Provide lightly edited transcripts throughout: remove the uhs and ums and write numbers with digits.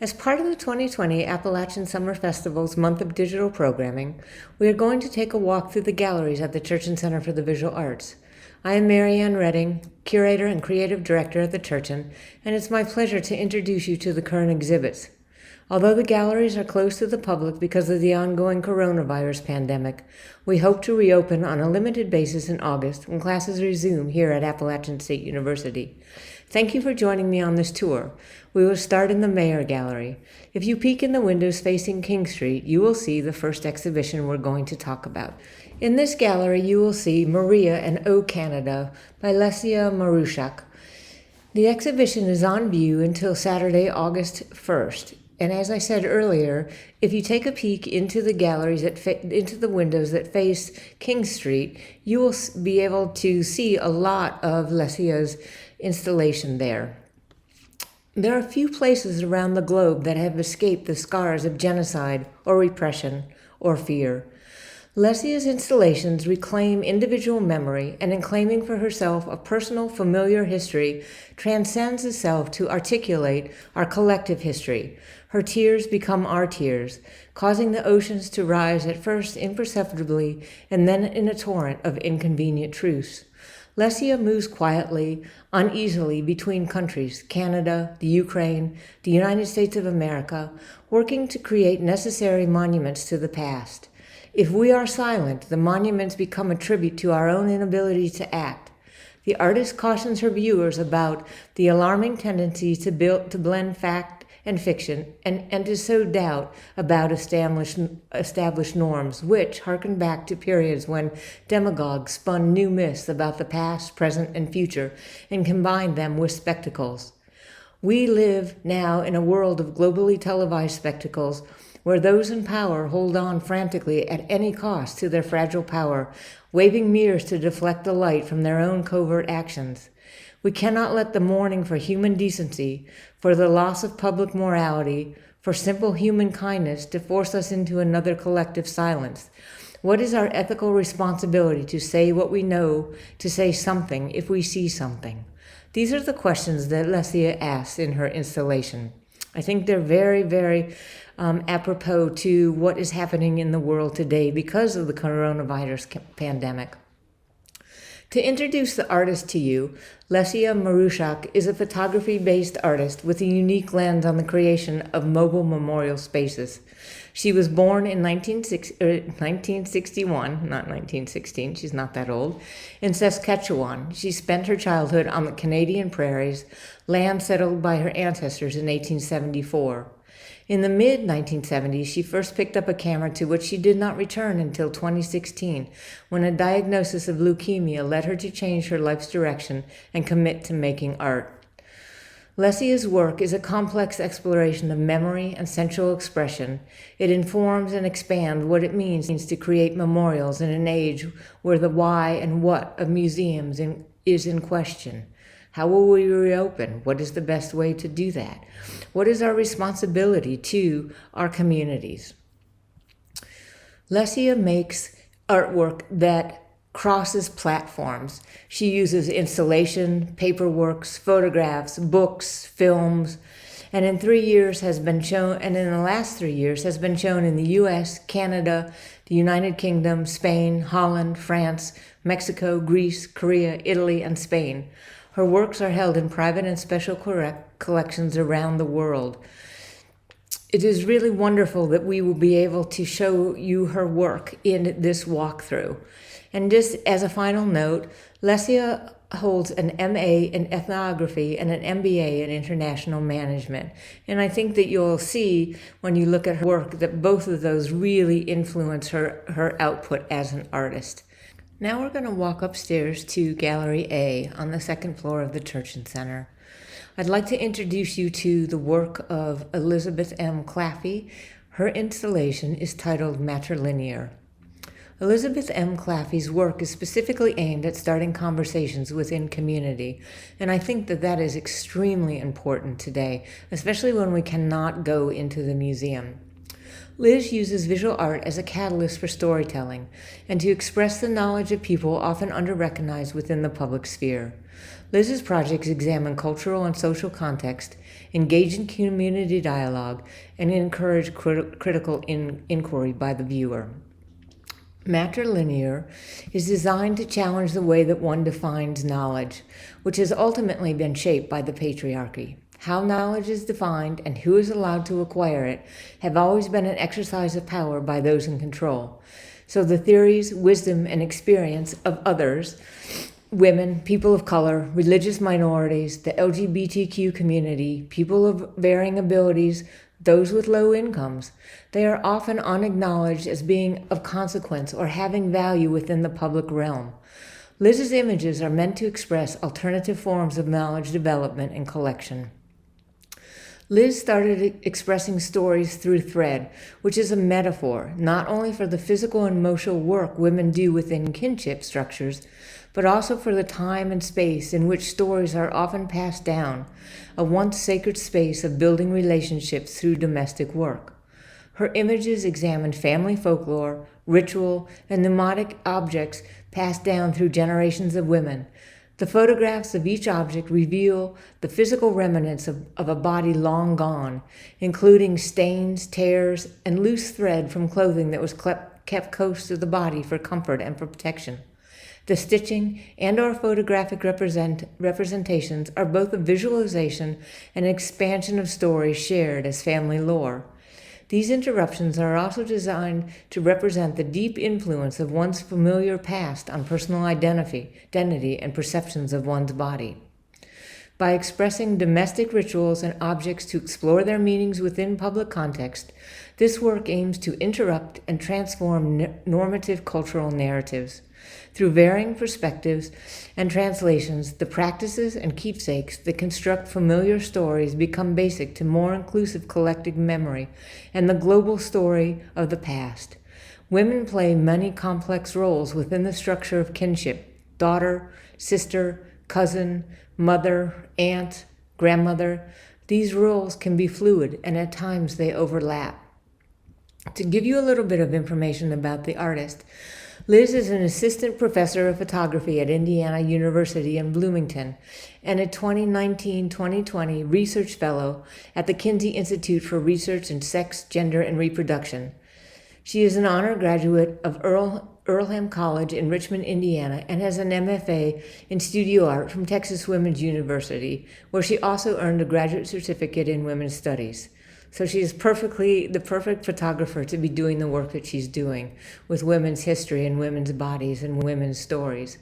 As part of the 2020 Appalachian Summer Festival's month of digital programming, we are going to take a walk through the galleries at the Turchin Center for the Visual Arts. I am Mary Ann Redding, Curator and Creative Director at the Turchin, and it's my pleasure to introduce you to the current exhibits. Although the galleries are closed to the public because of the ongoing coronavirus pandemic, we hope to reopen on a limited basis in August when classes resume here at Appalachian State University. Thank you for joining me on this tour. We will start in the Mayer Gallery. If you peek in the windows facing King Street, you will see the first exhibition we're going to talk about. In this gallery, you will see Maria and O Canada by Lesia Marushak. The exhibition is on view until Saturday, August 1st. And as I said earlier, if you take a peek into the galleries, into the windows that face King Street, you will be able to see a lot of Lesia's installation there. There are few places around the globe that have escaped the scars of genocide or repression or fear. Lesia's installations reclaim individual memory, and in claiming for herself a personal, familiar history, transcends the self to articulate our collective history. Her tears become our tears, causing the oceans to rise at first imperceptibly and then in a torrent of inconvenient truths. Lesia moves quietly, uneasily between countries, Canada, the Ukraine, the United States of America, working to create necessary monuments to the past. If we are silent, the monuments become a tribute to our own inability to act. The artist cautions her viewers about the alarming tendency to blend fact and fiction and to sow doubt about established norms, which harken back to periods when demagogues spun new myths about the past, present, and future and combined them with spectacles. We live now in a world of globally televised spectacles where those in power hold on frantically at any cost to their fragile power, waving mirrors to deflect the light from their own covert actions. We cannot let the mourning for human decency, for the loss of public morality, for simple human kindness to force us into another collective silence. What is our ethical responsibility to say what we know, to say something if we see something? These are the questions that Lesia asks in her installation. I think they're very, very apropos to what is happening in the world today because of the coronavirus pandemic. To introduce the artist to you, Lesia Marushak is a photography-based artist with a unique lens on the creation of mobile memorial spaces. She was born in 1961, not 1916, she's not that old, in Saskatchewan. She spent her childhood on the Canadian prairies, land settled by her ancestors in 1874. In the mid-1970s, she first picked up a camera to which she did not return until 2016, when a diagnosis of leukemia led her to change her life's direction and commit to making art. Lesia's work is a complex exploration of memory and sensual expression. It informs and expands what it means to create memorials in an age where the why and what of museums is in question. How will we reopen? What is the best way to do that? What is our responsibility to our communities? Lesia makes artwork that crosses platforms. She uses installation, paperworks, photographs, books, films, and in the last 3 years has been shown in the US, Canada, the United Kingdom, Spain, Holland, France, Mexico, Greece, Korea, Italy, and Spain. Her works are held in private and special collections around the world. It is really wonderful that we will be able to show you her work in this walkthrough. And just as a final note, Lesia holds an MA in ethnography and an MBA in international management. And I think that you'll see when you look at her work that both of those really influence her output as an artist. Now we're going to walk upstairs to Gallery A on the second floor of the Turchin Center. I'd like to introduce you to the work of Elizabeth M. Klaff. Her installation is titled Matrilinear. Elizabeth M. Klaff's work is specifically aimed at starting conversations within community, and I think that that is extremely important today, especially when we cannot go into the museum. Liz uses visual art as a catalyst for storytelling and to express the knowledge of people often under-recognized within the public sphere. Liz's projects examine cultural and social context, engage in community dialogue, and encourage critical inquiry by the viewer. Matrilinear is designed to challenge the way that one defines knowledge, which has ultimately been shaped by the patriarchy. How knowledge is defined and who is allowed to acquire it have always been an exercise of power by those in control. So the theories, wisdom, and experience of others, women, people of color, religious minorities, the LGBTQ community, people of varying abilities, those with low incomes, they are often unacknowledged as being of consequence or having value within the public realm. Liz's images are meant to express alternative forms of knowledge development and collection. Liz started expressing stories through thread, which is a metaphor not only for the physical and emotional work women do within kinship structures, but also for the time and space in which stories are often passed down, a once sacred space of building relationships through domestic work. Her images examined family folklore, ritual, and mnemonic objects passed down through generations of women. The photographs of each object reveal the physical remnants of a body long gone, including stains, tears, and loose thread from clothing that was kept close to the body for comfort and for protection. The stitching and/or photographic representations are both a visualization and an expansion of stories shared as family lore. These interruptions are also designed to represent the deep influence of one's familiar past on personal identity and perceptions of one's body. By expressing domestic rituals and objects to explore their meanings within public context, this work aims to interrupt and transform normative cultural narratives. Through varying perspectives and translations, the practices and keepsakes that construct familiar stories become basic to more inclusive collective memory and the global story of the past. Women play many complex roles within the structure of kinship: daughter, sister, cousin, mother, aunt, grandmother. These roles can be fluid and at times they overlap. To give you a little bit of information about the artist, Liz is an assistant professor of photography at Indiana University in Bloomington and a 2019-2020 research fellow at the Kinsey Institute for Research in Sex, Gender, and Reproduction. She is an honor graduate of Earlham College in Richmond, Indiana, and has an MFA in studio art from Texas Women's University, where she also earned a graduate certificate in women's studies. So she is the perfect photographer to be doing the work that she's doing with women's history and women's bodies and women's stories.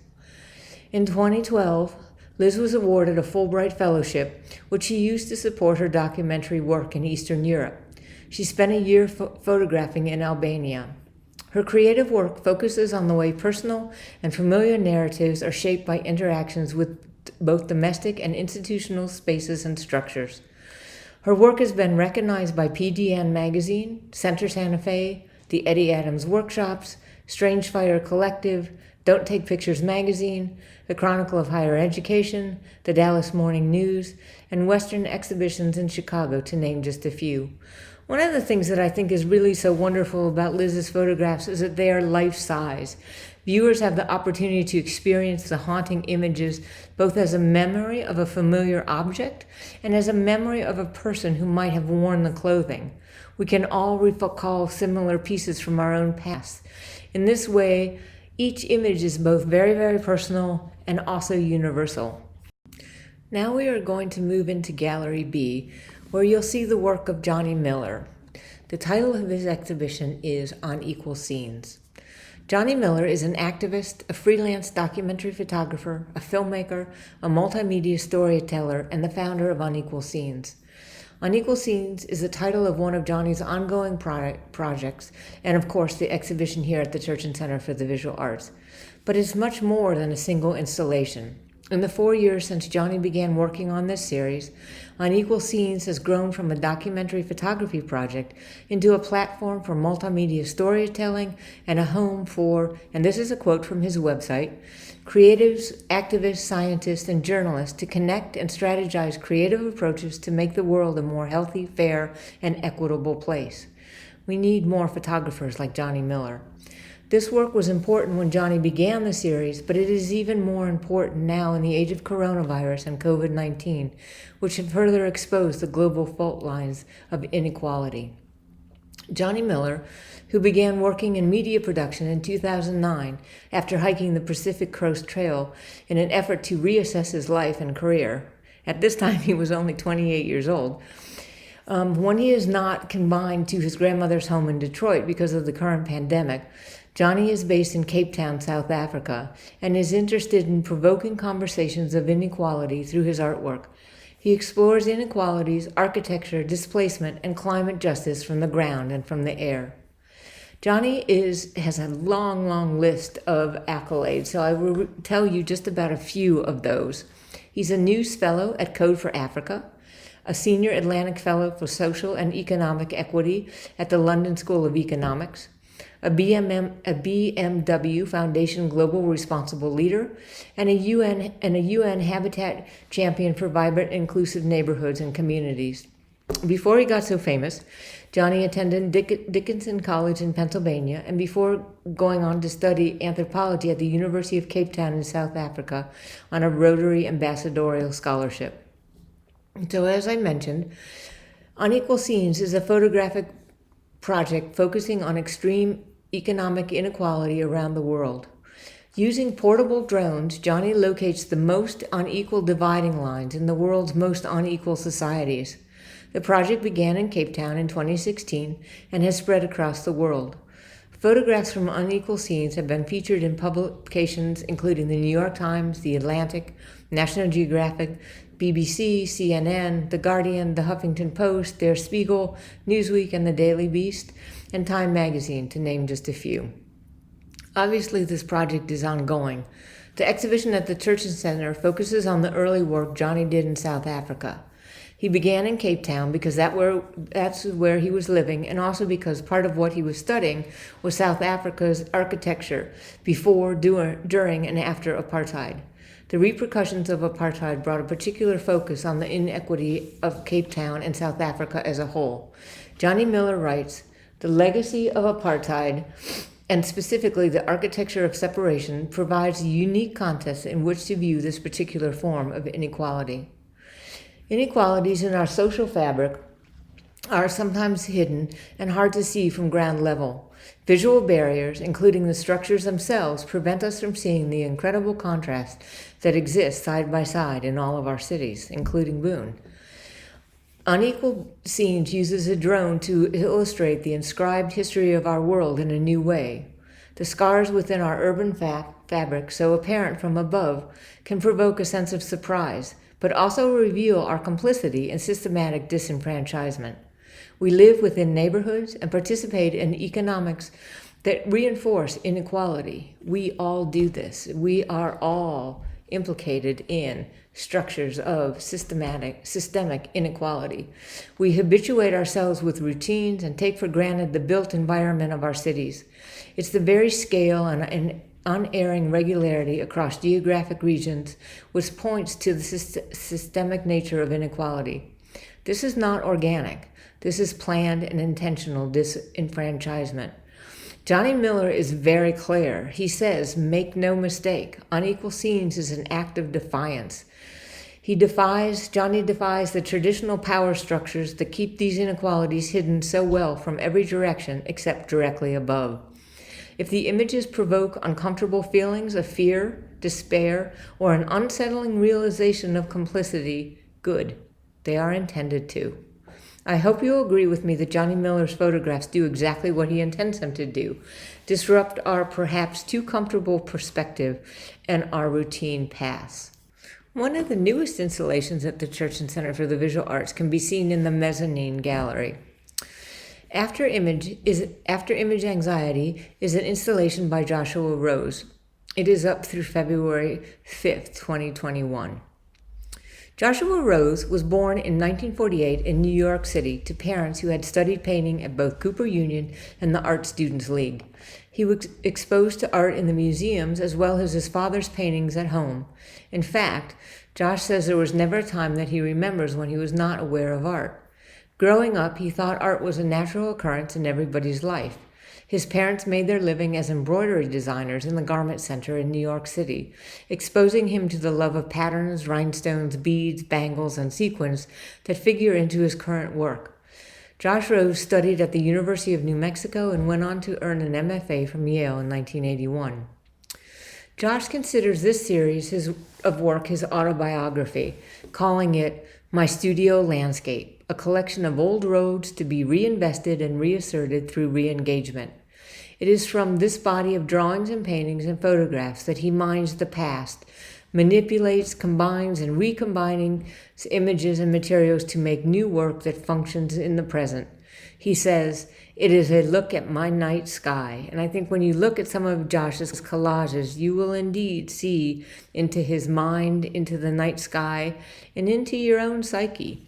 In 2012, Liz was awarded a Fulbright Fellowship, which she used to support her documentary work in Eastern Europe. She spent a year photographing in Albania. Her creative work focuses on the way personal and familiar narratives are shaped by interactions with both domestic and institutional spaces and structures. Her work has been recognized by PDN Magazine, Center Santa Fe, the Eddie Adams Workshops, Strange Fire Collective, Don't Take Pictures Magazine, the Chronicle of Higher Education, the Dallas Morning News, and Western Exhibitions in Chicago, to name just a few. One of the things that I think is really so wonderful about Liz's photographs is that they are life-size. Viewers have the opportunity to experience the haunting images both as a memory of a familiar object and as a memory of a person who might have worn the clothing. We can all recall similar pieces from our own past. In this way, each image is both very, very personal and also universal. Now we are going to move into Gallery B, where you'll see the work of Johnny Miller. The title of his exhibition is Unequal Scenes. Johnny Miller is an activist, a freelance documentary photographer, a filmmaker, a multimedia storyteller, and the founder of Unequal Scenes. Unequal Scenes is the title of one of Johnny's ongoing projects, and of course the exhibition here at the Turchin Center for the Visual Arts. But it's much more than a single installation. In the 4 years since Johnny began working on this series, Unequal Scenes has grown from a documentary photography project into a platform for multimedia storytelling and a home for, and this is a quote from his website, creatives, activists, scientists, and journalists to connect and strategize creative approaches to make the world a more healthy, fair, and equitable place. We need more photographers like Johnny Miller. This work was important when Johnny began the series, but it is even more important now in the age of coronavirus and COVID-19, which have further exposed the global fault lines of inequality. Johnny Miller, who began working in media production in 2009 after hiking the Pacific Coast Trail in an effort to reassess his life and career. At this time, he was only 28 years old. When he is not confined to his grandmother's home in Detroit because of the current pandemic, Johnny is based in Cape Town, South Africa, and is interested in provoking conversations of inequality through his artwork. He explores inequalities, architecture, displacement, and climate justice from the ground and from the air. Johnny has a long list of accolades, so I will tell you just about a few of those. He's a News Fellow at Code for Africa, a Senior Atlantic Fellow for Social and Economic Equity at the London School of Economics, a BMW Foundation Global Responsible Leader, and a UN Habitat Champion for Vibrant, Inclusive Neighborhoods and Communities. Before he got so famous, Johnny attended Dickinson College in Pennsylvania, and before going on to study anthropology at the University of Cape Town in South Africa on a Rotary Ambassadorial Scholarship. So as I mentioned, Unequal Scenes is a photographic project focusing on extreme economic inequality around the world. Using portable drones, Johnny locates the most unequal dividing lines in the world's most unequal societies. The project began in Cape Town in 2016 and has spread across the world. Photographs from Unequal Scenes have been featured in publications including the New York Times, The Atlantic, National Geographic, BBC, CNN, The Guardian, The Huffington Post, Der Spiegel, Newsweek, and The Daily Beast, and Time magazine, to name just a few. Obviously, this project is ongoing. The exhibition at the Turchin Center focuses on the early work Johnny did in South Africa. He began in Cape Town because that's where he was living, and also because part of what he was studying was South Africa's architecture before, during, and after apartheid. The repercussions of apartheid brought a particular focus on the inequity of Cape Town and South Africa as a whole. Johnny Miller writes, "The legacy of apartheid, and specifically the architecture of separation, provides a unique context in which to view this particular form of inequality." Inequalities in our social fabric are sometimes hidden and hard to see from ground level. Visual barriers, including the structures themselves, prevent us from seeing the incredible contrast that exists side by side in all of our cities, including Boone. Unequal Scenes uses a drone to illustrate the inscribed history of our world in a new way. The scars within our urban fabric, so apparent from above, can provoke a sense of surprise, but also reveal our complicity in systematic disenfranchisement. We live within neighborhoods and participate in economics that reinforce inequality. We all do this. We are all implicated in structures of systemic inequality. We habituate ourselves with routines and take for granted the built environment of our cities. It's the very scale and unerring regularity across geographic regions which points to the systemic nature of inequality. This is not organic. This is planned and intentional disenfranchisement. Johnny Miller is very clear. He says, make no mistake, Unequal Scenes is an act of defiance. Johnny defies the traditional power structures that keep these inequalities hidden so well from every direction except directly above. If the images provoke uncomfortable feelings of fear, despair, or an unsettling realization of complicity, good. They are intended to. I hope you'll agree with me that Johnny Miller's photographs do exactly what he intends them to do, disrupt our perhaps too comfortable perspective and our routine paths. One of the newest installations at the Turchin Center for the Visual Arts can be seen in the mezzanine gallery. After Image Anxiety is an installation by Joshua Rose. It is up through February 5th, 2021. Joshua Rose was born in 1948 in New York City to parents who had studied painting at both Cooper Union and the Art Students League. He was exposed to art in the museums as well as his father's paintings at home. In fact, Josh says there was never a time that he remembers when he was not aware of art. Growing up, he thought art was a natural occurrence in everybody's life. His parents made their living as embroidery designers in the Garment Center in New York City, exposing him to the love of patterns, rhinestones, beads, bangles, and sequins that figure into his current work. Josh Rose studied at the University of New Mexico and went on to earn an MFA from Yale in 1981. Josh considers this series of work his autobiography, calling it My Studio Landscape, a collection of old roads to be reinvested and reasserted through re-engagement. It is from this body of drawings and paintings and photographs that he mines the past, manipulates, combines, and recombining images and materials to make new work that functions in the present. He says, "It is a look at my night sky." And I think when you look at some of Josh's collages, you will indeed see into his mind, into the night sky, and into your own psyche.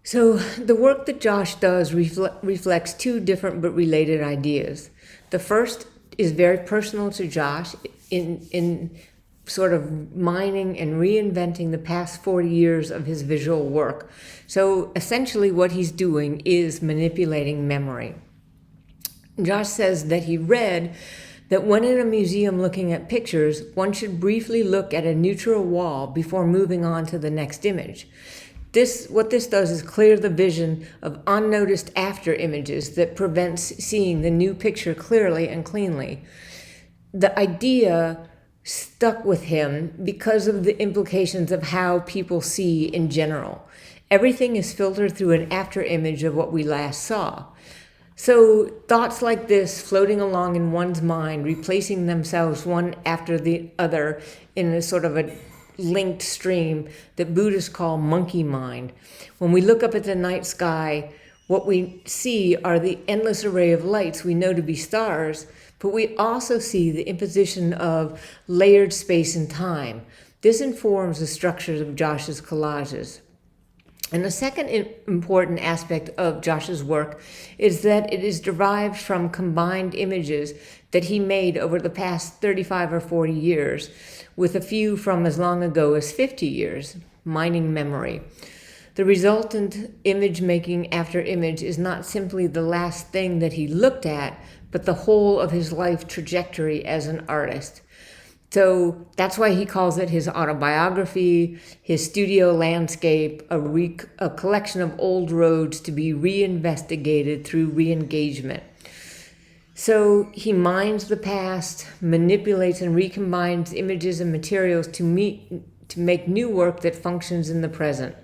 So the work that Josh does reflects two different but related ideas. The first is very personal to Josh in sort of mining and reinventing the past 40 years of his visual work. So essentially what he's doing is manipulating memory. Josh says that he read that when in a museum looking at pictures, one should briefly look at a neutral wall before moving on to the next image. What this does is clear the vision of unnoticed after images that prevents seeing the new picture clearly and cleanly. The idea stuck with him because of the implications of how people see in general. Everything is filtered through an after image of what we last saw. So thoughts like this floating along in one's mind, replacing themselves one after the other in a sort of a linked stream that Buddhists call monkey mind. When we look up at the night sky, what we see are the endless array of lights we know to be stars, but we also see the imposition of layered space and time. This informs the structures of Josh's collages. And the second important aspect of Josh's work is that it is derived from combined images that he made over the past 35 or 40 years, with a few from as long ago as 50 years, mining memory. The resultant image making after image is not simply the last thing that he looked at, but the whole of his life trajectory as an artist. So that's why he calls it his autobiography, his studio landscape, a collection of old roads to be reinvestigated through re-engagement. So he mines the past, manipulates and recombines images and materials to make new work that functions in the present.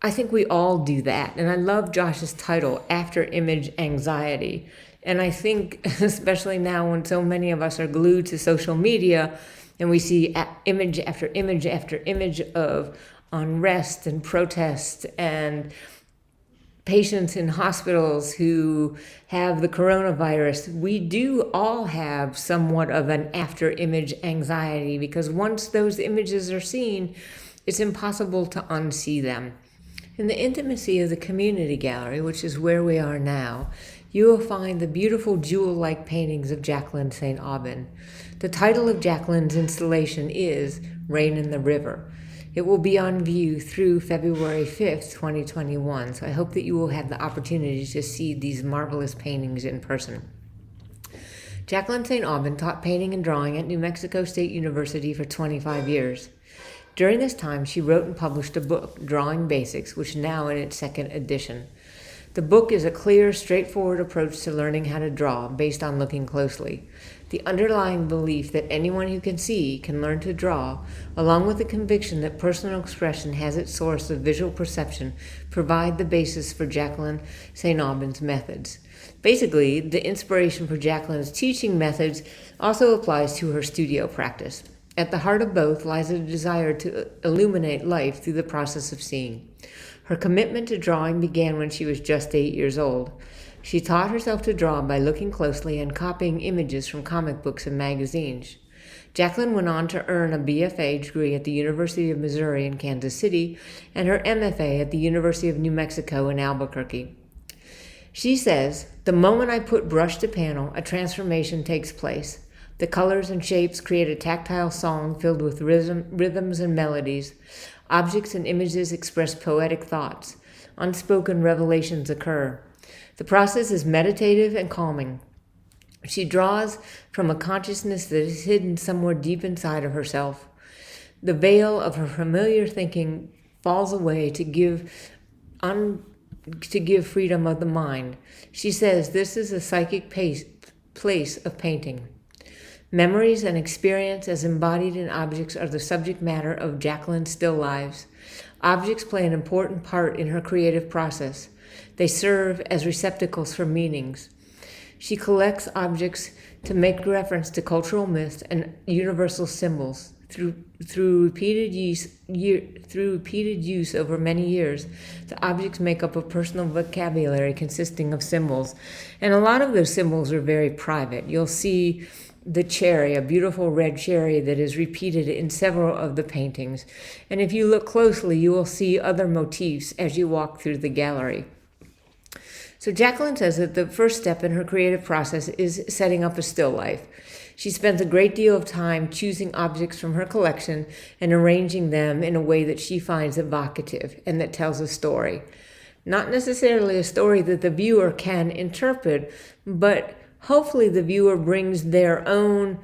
I think we all do that. And I love Josh's title, After Image Anxiety. And I think, especially now when so many of us are glued to social media and we see image after image after image of unrest and protest and patients in hospitals who have the coronavirus, we do all have somewhat of an after image anxiety, because once those images are seen, it's impossible to unsee them. In the intimacy of the community gallery, which is where we are now, you will find the beautiful jewel-like paintings of Jacqueline St Aubyn. The title of Jacqueline's installation is Rain in the River. It will be on view through February 5th, 2021, so I hope that you will have the opportunity to see these marvelous paintings in person. Jacqueline St Aubyn taught painting and drawing at New Mexico State University for 25 years. During this time, she wrote and published a book, Drawing Basics, which is now in its second edition. The book is a clear, straightforward approach to learning how to draw based on looking closely. The underlying belief that anyone who can see can learn to draw, along with the conviction that personal expression has its source of visual perception, provide the basis for Jacqueline St Aubyn's methods. Basically, the inspiration for Jacqueline's teaching methods also applies to her studio practice. At the heart of both lies a desire to illuminate life through the process of seeing. Her commitment to drawing began when she was just 8 years old. She taught herself to draw by looking closely and copying images from comic books and magazines. Jacqueline went on to earn a BFA degree at the University of Missouri in Kansas City and her MFA at the University of New Mexico in Albuquerque. She says, "The moment I put brush to panel, a transformation takes place. The colors and shapes create a tactile song filled with rhythms and melodies. Objects and images express poetic thoughts. Unspoken revelations occur. The process is meditative and calming. She draws from a consciousness that is hidden somewhere deep inside of herself. The veil of her familiar thinking falls away to give freedom of the mind. She says this is a psychic place of painting. Memories and experience as embodied in objects are the subject matter of Jacqueline's still lives. Objects play an important part in her creative process. They serve as receptacles for meanings. She collects objects to make reference to cultural myths and universal symbols. Through repeated use over many years, the objects make up a personal vocabulary consisting of symbols. And a lot of those symbols are very private. You'll see the cherry, a beautiful red cherry that is repeated in several of the paintings. And if you look closely, you will see other motifs as you walk through the gallery. So Jacqueline says that the first step in her creative process is setting up a still life. She spends a great deal of time choosing objects from her collection and arranging them in a way that she finds evocative and that tells a story. Not necessarily a story that the viewer can interpret, but hopefully the viewer brings their own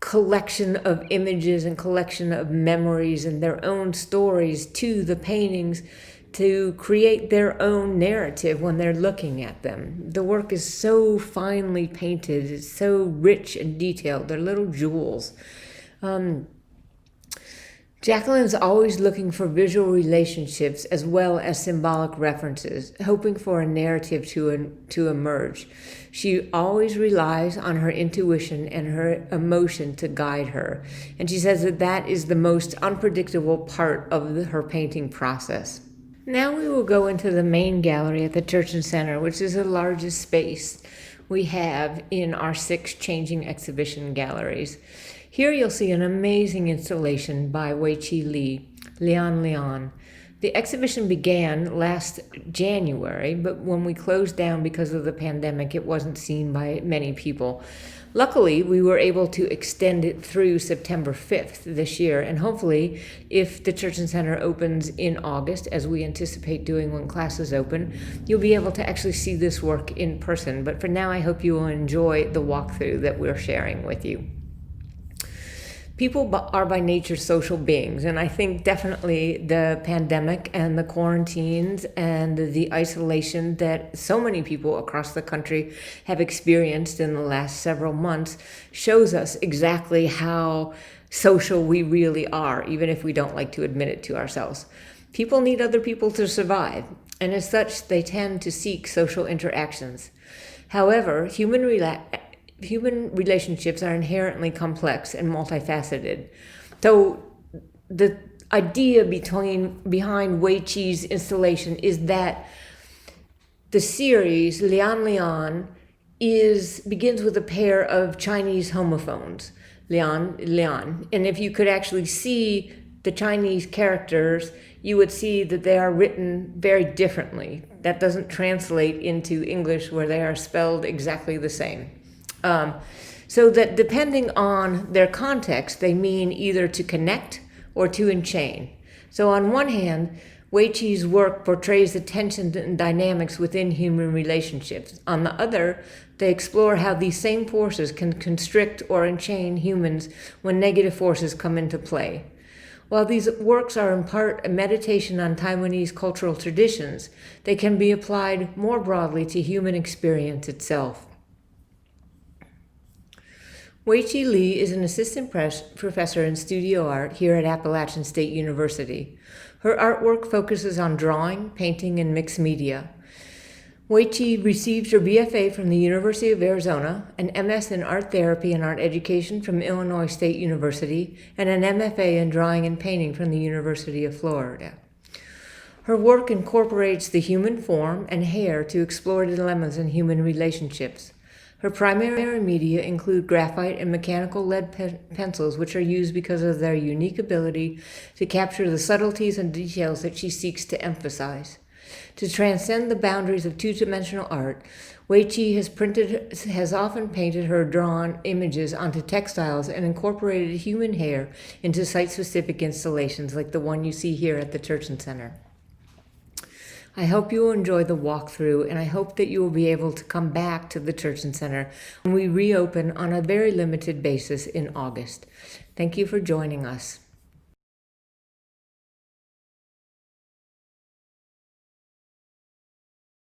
collection of images and collection of memories and their own stories to the paintings to create their own narrative when they're looking at them. The work is so finely painted, it's so rich and detailed. They're little jewels. Jacqueline's always looking for visual relationships as well as symbolic references, hoping for a narrative to emerge. She always relies on her intuition and her emotion to guide her. And she says that is the most unpredictable part of her painting process. Now we will go into the main gallery at the Turchin Center, which is the largest space we have in our 6 changing exhibition galleries. Here you'll see an amazing installation by Wei Qi Li Lian. The exhibition began last January, but when we closed down because of the pandemic, it wasn't seen by many people. Luckily, we were able to extend it through September 5th this year, and hopefully, if the Turchin Center opens in August, as we anticipate doing when classes open, you'll be able to actually see this work in person. But for now, I hope you will enjoy the walkthrough that we're sharing with you. People are by nature social beings, and I think definitely the pandemic and the quarantines and the isolation that so many people across the country have experienced in the last several months shows us exactly how social we really are, even if we don't like to admit it to ourselves. People need other people to survive, and as such, they tend to seek social interactions. However, human relationships are inherently complex and multifaceted. So the idea behind Wei Qi's installation is that the series Lian begins with a pair of Chinese homophones, Lian. And if you could actually see the Chinese characters, you would see that they are written very differently. That doesn't translate into English where they are spelled exactly the same. So that depending on their context, they mean either to connect or to enchain. So on one hand, Wei Qi's work portrays the tensions and dynamics within human relationships. On the other, they explore how these same forces can constrict or enchain humans when negative forces come into play. While these works are in part a meditation on Taiwanese cultural traditions, they can be applied more broadly to human experience itself. Wei Qi Li is an assistant professor in studio art here at Appalachian State University. Her artwork focuses on drawing, painting, and mixed media. Wei Qi received her BFA from the University of Arizona, an MS in art therapy and art education from Illinois State University, and an MFA in drawing and painting from the University of Florida. Her work incorporates the human form and hair to explore dilemmas in human relationships. Her primary media include graphite and mechanical lead pencils, which are used because of their unique ability to capture the subtleties and details that she seeks to emphasize. To transcend the boundaries of two-dimensional art, Wei Qi has often painted her drawn images onto textiles and incorporated human hair into site-specific installations like the one you see here at the Turchin Center. I hope you will enjoy the walkthrough, and I hope that you will be able to come back to the Turchin Center when we reopen on a very limited basis in August. Thank you for joining us.